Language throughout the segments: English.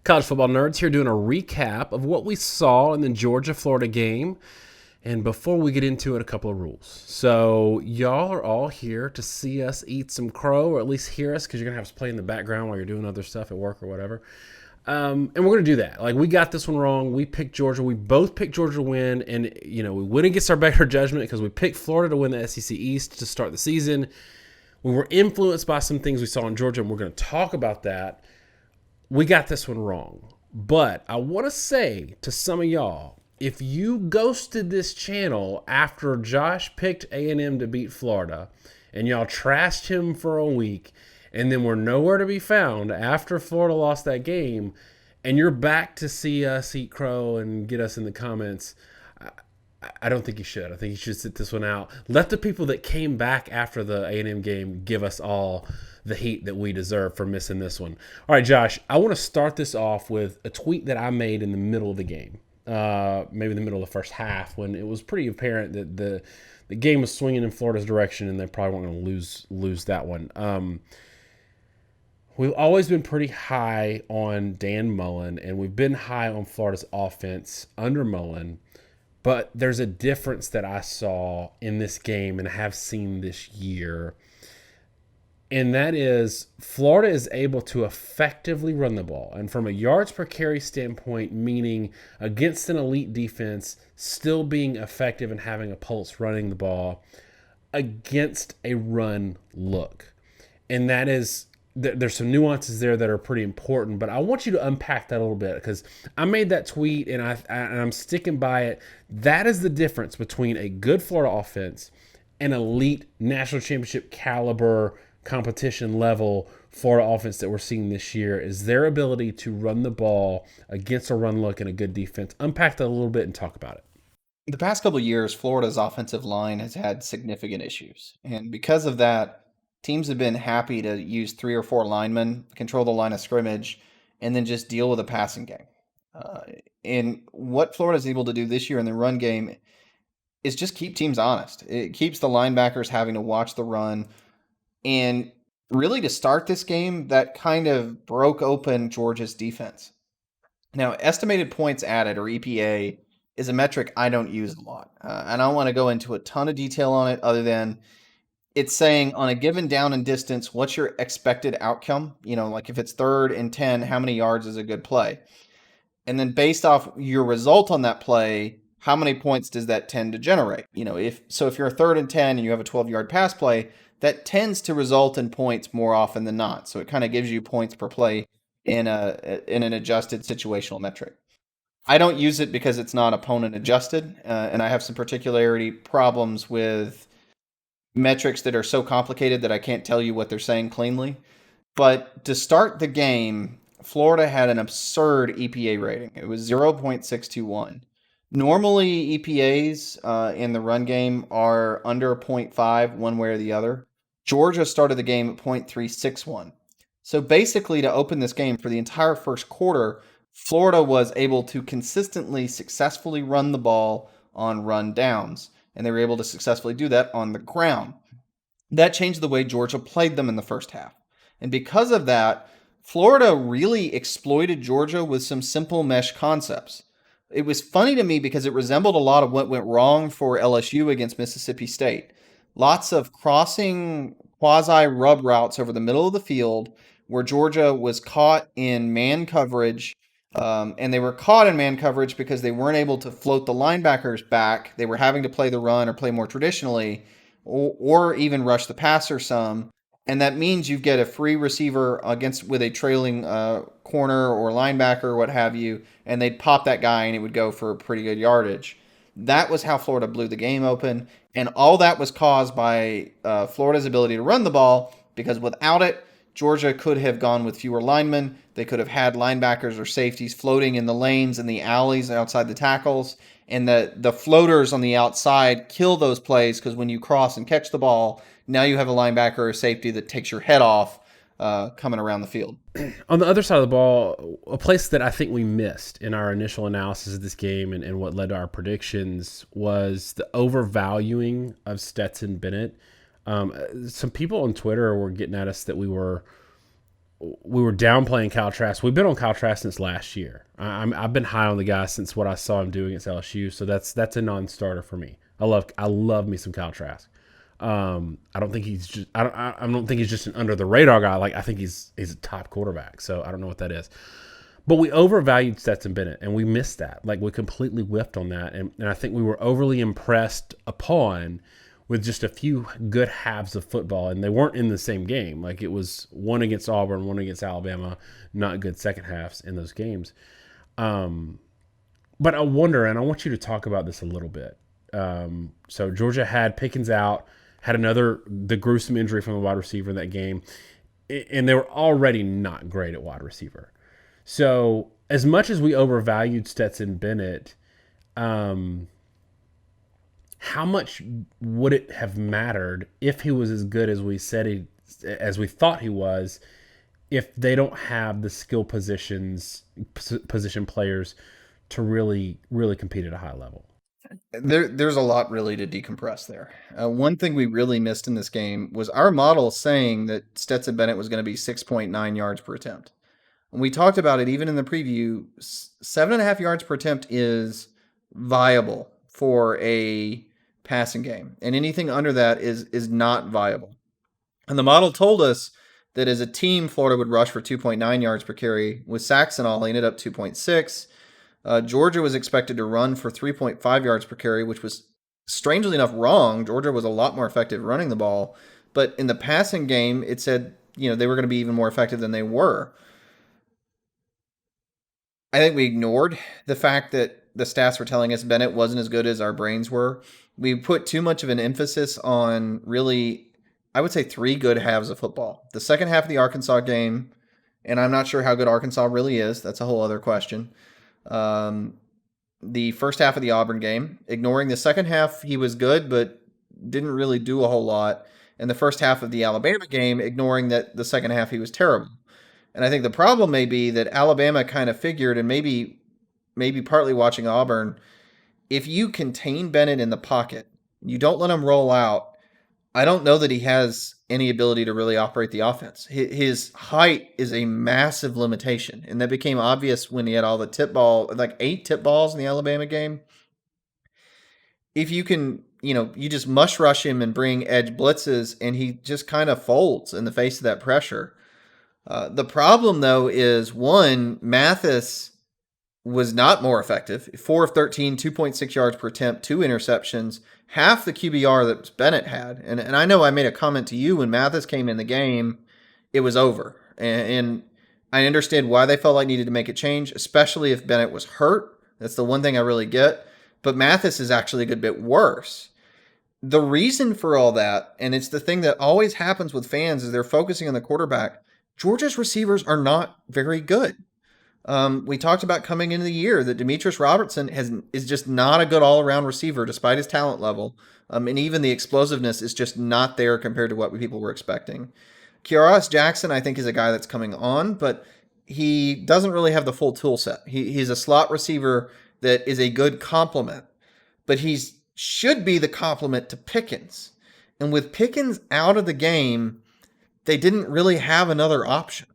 College football nerds here doing a recap of what we saw in the Georgia-Florida game. And before we get into it, a couple of rules. So y'all are all here to see us eat some crow, or at least hear us, because you're going to have us play in the background while you're doing other stuff at work or whatever. And we're going to do that. Like, we got this one wrong. We picked Georgia. We both picked Georgia to win. And, we went against our better judgment because we picked Florida to win the SEC East to start the season. We were influenced by some things we saw in Georgia, and we're going to talk about that. We got this one wrong. But I want to say to some of y'all, if you ghosted this channel after Josh picked A&M to beat Florida and y'all trashed him for a week and then were nowhere to be found after Florida lost that game and you're back to see us eat crow and get us in the comments, I don't think you should. I think you should sit this one out. Let the people that came back after the A&M game give us all the heat that we deserve for missing this one. All right, Josh, I want to start this off with a tweet that I made in the middle of the game. Maybe the middle of the first half, when it was pretty apparent that the game was swinging in Florida's direction and they probably weren't going to lose that one. We've always been pretty high on Dan Mullen, and we've been high on Florida's offense under Mullen, but there's a difference that I saw in this game and have seen this year. And that is Florida is able to effectively run the ball. And from a yards per carry standpoint, meaning against an elite defense, still being effective and having a pulse running the ball against a run look. And that is, there's some nuances there that are pretty important, but I want you to unpack that a little bit because I made that tweet and I'm sticking by it. That is the difference between a good Florida offense and elite national championship caliber competition level Florida offense that we're seeing this year is their ability to run the ball against a run look and a good defense. Unpack that a little bit and talk about it. The past couple of years, Florida's offensive line has had significant issues. And because of that, teams have been happy to use 3 or 4 linemen, control the line of scrimmage, and then just deal with the passing game. And what Florida's able to do this year in the run game is just keep teams honest. It keeps the linebackers having to watch the run. And really, to start this game, that kind of broke open Georgia's defense. Now, estimated points added, or EPA, is a metric I don't use a lot. And I don't want to go into a ton of detail on it other than it's saying on a given down and distance, what's your expected outcome? Like if it's 3rd and 10, how many yards is a good play? And then based off your result on that play, how many points does that tend to generate? If you're a 3rd and 10 and you have a 12-yard pass play, that tends to result in points more often than not. So it kind of gives you points per play in an adjusted situational metric. I don't use it because it's not opponent adjusted, and I have some particularity problems with metrics that are so complicated that I can't tell you what they're saying cleanly. But to start the game, Florida had an absurd EPA rating. It was 0.621. Normally, EPAs in the run game are under 0.5 one way or the other. Georgia started the game at 0.361. So basically, to open this game for the entire first quarter, Florida was able to consistently, successfully run the ball on run downs. And they were able to successfully do that on the ground. That changed the way Georgia played them in the first half. And because of that, Florida really exploited Georgia with some simple mesh concepts. It was funny to me because it resembled a lot of what went wrong for LSU against Mississippi State. Lots of crossing quasi-rub routes over the middle of the field where Georgia was caught in man coverage. And they were caught in man coverage because they weren't able to float the linebackers back. They were having to play the run or play more traditionally or even rush the passer some. And that means you get a free receiver with a trailing corner or linebacker or what have you, and they'd pop that guy and it would go for pretty good yardage. That was how Florida blew the game open, and all that was caused by Florida's ability to run the ball, because without it, Georgia could have gone with fewer linemen. They could have had linebackers or safeties floating in the lanes and the alleys outside the tackles, and the floaters on the outside kill those plays because when you cross and catch the ball, now you have a linebacker or safety that takes your head off coming around the field. On the other side of the ball, a place that I think we missed in our initial analysis of this game and what led to our predictions was the overvaluing of Stetson Bennett. Some people on Twitter were getting at us that we were we were downplaying Kyle Trask. We've been on Kyle Trask since last year. I've been high on the guy since what I saw him do against LSU. So that's a non-starter for me. I love me some Kyle Trask. I don't think he's just I don't think he's just an under the radar guy. Like I think he's a top quarterback. So I don't know what that is. But we overvalued Stetson Bennett, and we missed that. Like we completely whiffed on that, and I think we were overly impressed upon with just a few good halves of football, and they weren't in the same game. Like it was one against Auburn, one against Alabama, not good second halves in those games. But I wonder, and I want you to talk about this a little bit. So Georgia had Pickens out, had the gruesome injury from the wide receiver in that game, and they were already not great at wide receiver. So as much as we overvalued Stetson Bennett, how much would it have mattered if he was as good as as we thought he was, if they don't have the position players to really compete at a high level? There's a lot really to decompress there. One thing we really missed in this game was our model saying that Stetson Bennett was going to be 6.9 yards per attempt. And we talked about it even in the preview. 7.5 yards per attempt is viable for a passing game, and anything under that is not viable. And the model told us that as a team, Florida would rush for 2.9 yards per carry. With sacks and all, he ended up 2.6. Georgia was expected to run for 3.5 yards per carry, which was strangely enough wrong. Georgia was a lot more effective running the ball, but in the passing game, it said they were going to be even more effective than they were. I think we ignored the fact that the stats were telling us Bennett wasn't as good as our brains were. We put too much of an emphasis on really, I would say, 3 good halves of football. The second half of the Arkansas game, and I'm not sure how good Arkansas really is. That's a whole other question. The first half of the Auburn game, ignoring the second half, he was good, but didn't really do a whole lot. And the first half of the Alabama game, ignoring that the second half he was terrible. And I think the problem may be that Alabama kind of figured, and maybe partly watching Auburn, if you contain Bennett in the pocket, you don't let him roll out, I don't know that he has any ability to really operate the offense. His height is a massive limitation, and that became obvious when he had all the like 8 tip balls in the Alabama game. If you can, you just mush rush him and bring edge blitzes, and he just kind of folds in the face of that pressure. The problem, though, is one, Mathis was not more effective. 4 of 13, 2.6 yards per attempt, 2 interceptions, half the QBR that Bennett had. And I know I made a comment to you when Mathis came in the game, it was over. And I understand why they felt like needed to make a change, especially if Bennett was hurt. That's the one thing I really get. But Mathis is actually a good bit worse. The reason for all that, and it's the thing that always happens with fans, is they're focusing on the quarterback. Georgia's receivers are not very good. We talked about coming into the year that Demetrius Robertson is just not a good all-around receiver despite his talent level. And even the explosiveness is just not there compared to what people were expecting. Kioris Jackson, I think, is a guy that's coming on, but he doesn't really have the full tool set. He's a slot receiver that is a good complement, but he should be the complement to Pickens. And with Pickens out of the game, they didn't really have another option.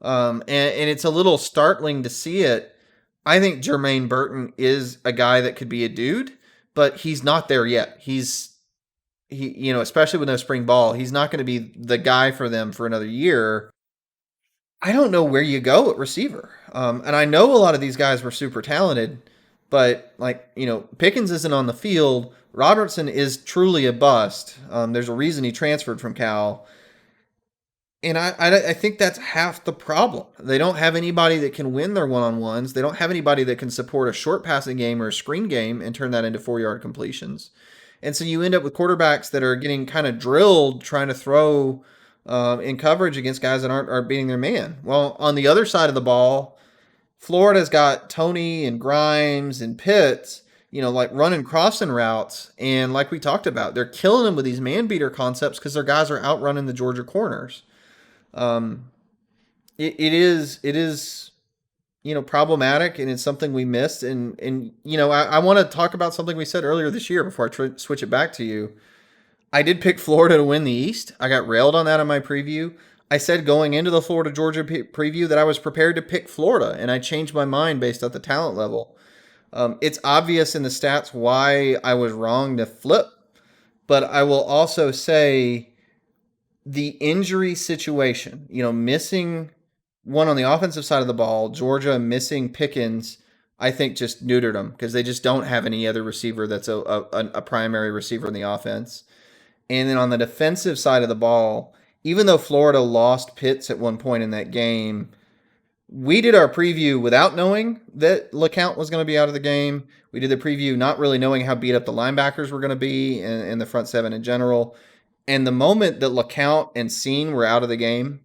And it's a little startling to see it. I think Jermaine Burton is a guy that could be a dude, but he's not there yet. Especially with no spring ball, he's not going to be the guy for them for another year. I don't know where you go at receiver. And I know a lot of these guys were super talented, but Pickens isn't on the field. Robertson is truly a bust. There's a reason he transferred from Cal. And I think that's half the problem. They don't have anybody that can win their one-on-ones. They don't have anybody that can support a short passing game or a screen game and turn that into 4-yard completions. And so you end up with quarterbacks that are getting kind of drilled trying to throw in coverage against guys that aren't beating their man. Well, on the other side of the ball, Florida's got Tony and Grimes and Pitts, like running crossing routes. And like we talked about, they're killing them with these man-beater concepts because their guys are outrunning the Georgia corners. It is problematic, and it's something we missed. And I want to talk about something we said earlier this year before I switch it back to you. I did pick Florida to win the East. I got railed on that in my preview. I said going into the Florida Georgia preview that I was prepared to pick Florida, and I changed my mind based on the talent level. It's obvious in the stats why I was wrong to flip, but I will also say the injury situation, missing one on the offensive side of the ball, Georgia missing Pickens, I think just neutered them because they just don't have any other receiver that's a primary receiver in the offense. And then on the defensive side of the ball, even though Florida lost Pitts at one point in that game, we did our preview without knowing that LeCount was going to be out of the game. We did the preview not really knowing how beat up the linebackers were going to be and the front seven in general. And the moment that LeCount and Scene were out of the game,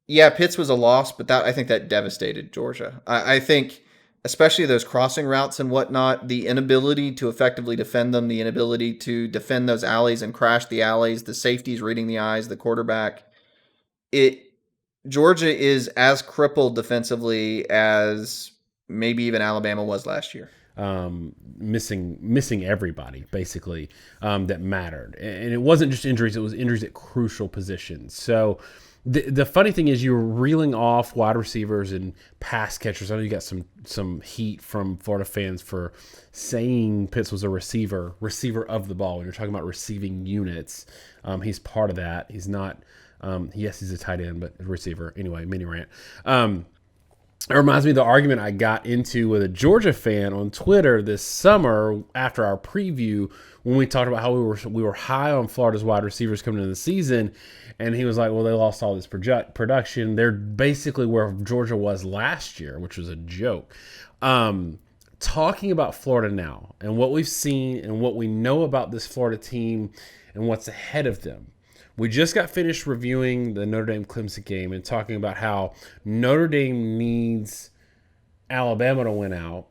yeah, Pitts was a loss, but I think that devastated Georgia. I think, especially those crossing routes and whatnot, the inability to effectively defend them, the inability to defend those alleys and crash the alleys, the safeties reading the eyes, the quarterback. Georgia is as crippled defensively as maybe even Alabama was last year. Missing everybody basically that mattered, and it wasn't just injuries; it was injuries at crucial positions. So the funny thing is, you were reeling off wide receivers and pass catchers. I know you got some heat from Florida fans for saying Pitts was a receiver of the ball. When you're talking about receiving units, he's part of that. He's not. Yes, he's a tight end, but a receiver. Anyway, mini rant. It reminds me of the argument I got into with a Georgia fan on Twitter this summer after our preview when we talked about how we were high on Florida's wide receivers coming into the season, and he was like, "Well, they lost all this production. They're basically where Georgia was last year, which was a joke." Talking about Florida now and what we've seen and what we know about this Florida team and what's ahead of them. We just got finished reviewing the Notre Dame-Clemson game and talking about how Notre Dame needs Alabama to win out.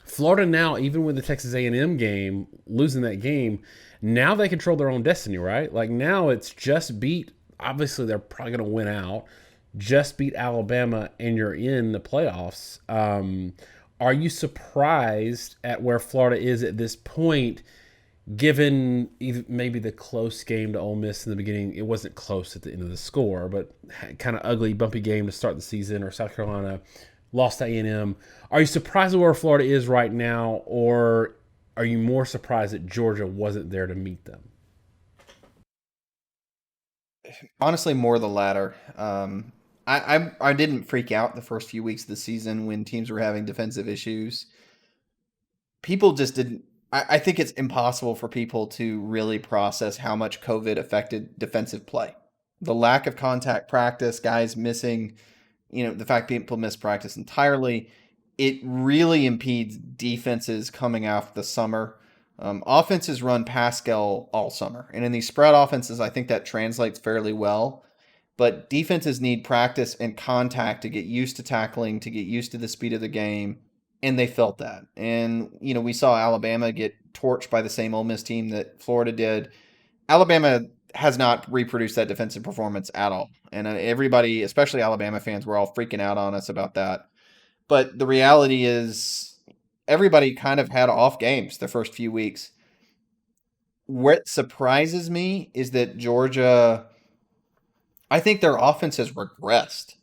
Florida now, even with the Texas A&M game, losing that game, now they control their own destiny, right? Like now it's just beat, obviously they're probably going to win out, just beat Alabama and you're in the playoffs. Are you surprised at where Florida is at this point? Given maybe the close game to Ole Miss in the beginning, it wasn't close at the end of the score, but kind of ugly, bumpy game to start the season, or South Carolina lost to A&M. Are you surprised at where Florida is right now, or are you more surprised that Georgia wasn't there to meet them? Honestly, more the latter. I didn't freak out the first few weeks of the season when teams were having defensive issues. People just didn't. I think it's impossible for people to really process how much COVID affected defensive play. The lack of contact practice, guys missing, the fact people miss practice entirely, it really impedes defenses coming off the summer. Offenses run Pascal all summer. And in these spread offenses, I think that translates fairly well. But defenses need practice and contact to get used to tackling, to get used to the speed of the game. And they felt that. And, we saw Alabama get torched by the same Ole Miss team that Florida did. Alabama has not reproduced that defensive performance at all. And everybody, especially Alabama fans, were all freaking out on us about that. But the reality is everybody kind of had off games the first few weeks. What surprises me is that Georgia, I think their offense has regressed.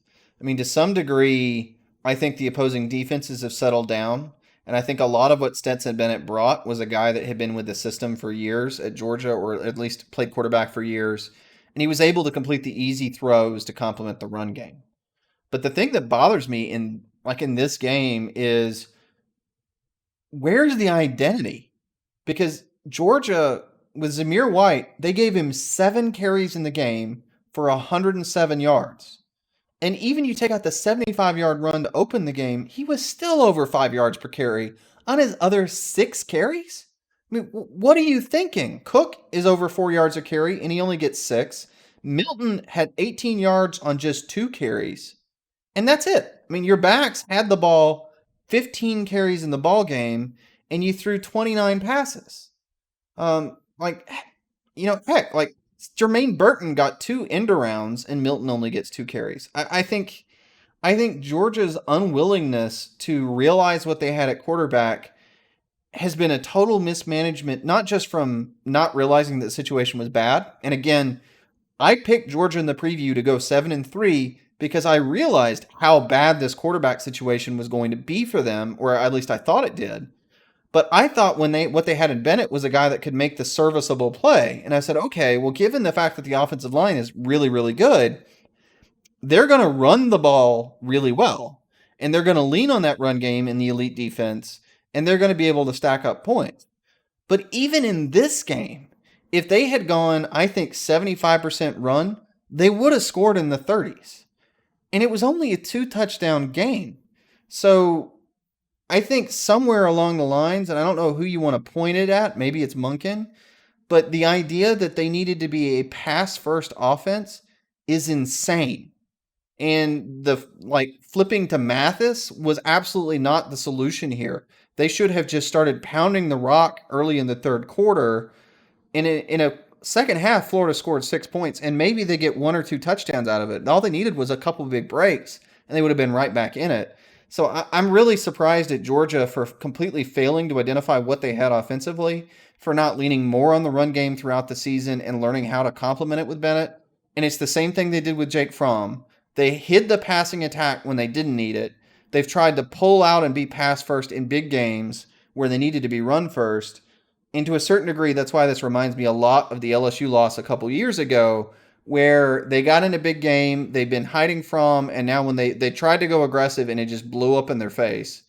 I mean, to some degree, I think the opposing defenses have settled down. And I think a lot of what Stetson Bennett brought was a guy that had been with the system for years at Georgia, or at least played quarterback for years. And he was able to complete the easy throws to complement the run game. But the thing that bothers me in this game is, where's the identity? Because Georgia, with Zamir White, they gave him 7 carries in the game for 107 yards. And even you take out the 75-yard run to open the game, he was still over 5 yards per carry on his other 6 carries. I mean, what are you thinking? Cook is over 4 yards a carry, and he only gets 6. Milton had 18 yards on just 2 carries, and that's it. I mean, your backs had the ball 15 carries in the ball game, and you threw 29 passes. Heck, Jermaine Burton got 2 end arounds and Milton only gets 2 carries. I think Georgia's unwillingness to realize what they had at quarterback has been a total mismanagement, not just from not realizing that the situation was bad. And again, I picked Georgia in the preview to go 7-3 because I realized how bad this quarterback situation was going to be for them, or at least I thought it did. But I thought what they had in Bennett was a guy that could make the serviceable play. And I said, okay, well, given the fact that the offensive line is really, really good, they're going to run the ball really well. And they're going to lean on that run game in the elite defense, and they're going to be able to stack up points. But even in this game, if they had gone, I think, 75% run, they would have scored in the 30s. And it was only a 2-touchdown game. So I think somewhere along the lines, and I don't know who you want to point it at, maybe it's Munkin, but the idea that they needed to be a pass-first offense is insane. And the flipping to Mathis was absolutely not the solution here. They should have just started pounding the rock early in the third quarter. In a second half, Florida scored 6 points, and maybe they get 1 or 2 touchdowns out of it. All they needed was a couple of big breaks, and they would have been right back in it. So I'm really surprised at Georgia for completely failing to identify what they had offensively, for not leaning more on the run game throughout the season and learning how to complement it with Bennett. And it's the same thing they did with Jake Fromm. They hid the passing attack when they didn't need it. They've tried to pull out and be pass first in big games where they needed to be run first. And to a certain degree, that's why this reminds me a lot of the LSU loss a couple years ago, where they got in a big game, they've been hiding from, and now when they tried to go aggressive and it just blew up in their face.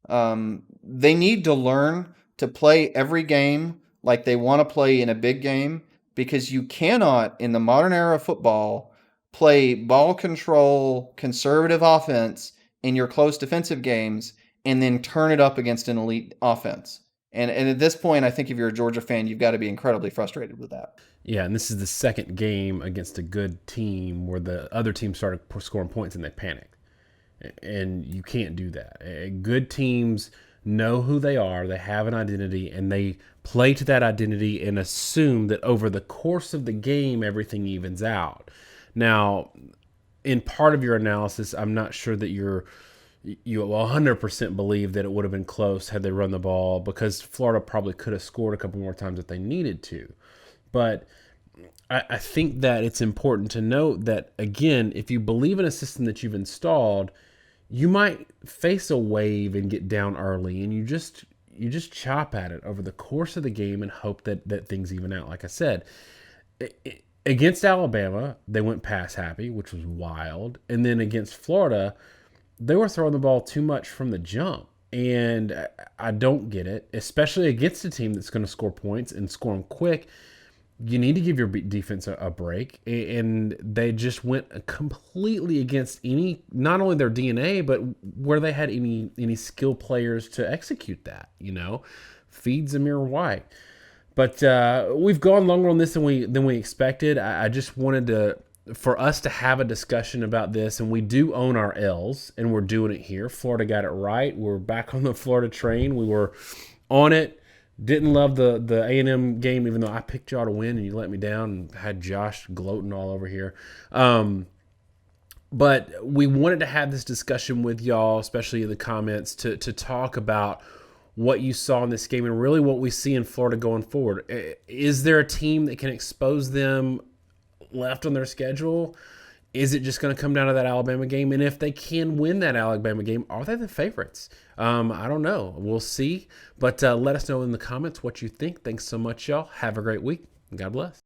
They need to learn to play every game like they want to play in a big game, because you cannot, in the modern era of football, play ball control, conservative offense in your close defensive games and then turn it up against an elite offense. And at this point, I think if you're a Georgia fan, you've got to be incredibly frustrated with that. Yeah, and this is the second game against a good team where the other team started scoring points and they panicked. And you can't do that. Good teams know who they are, they have an identity, and they play to that identity and assume that over the course of the game, everything evens out. Now, in part of your analysis, I'm not sure that you 100% believe that it would have been close had they run the ball, because Florida probably could have scored a couple more times if they needed to. But I think that it's important to note that, again, if you believe in a system that you've installed, you might face a wave and get down early, and you just chop at it over the course of the game and hope that things even out. Like I said, against Alabama, they went pass happy, which was wild. And then against Florida, they were throwing the ball too much from the jump. And I don't get it, especially against a team that's going to score points and score them quick. You need to give your defense a break. And they just went completely against not only their DNA, but where they had any skill players to execute that, feed Zamir White. But we've gone longer on this than we expected. I just wanted for us to have a discussion about this, and we do own our L's, and we're doing it here. Florida got it right. We're back on the Florida train. We were on it. Didn't love the A&M game, even though I picked y'all to win, and you let me down and had Josh gloating all over here. But we wanted to have this discussion with y'all, especially in the comments, to talk about what you saw in this game and really what we see in Florida going forward. Is there a team that can expose them left on their schedule? Is it just going to come down to that Alabama game? And if they can win that Alabama game, are they the favorites? I don't know. We'll see. But let us know in the comments what you think. Thanks so much, y'all. Have a great week. God bless.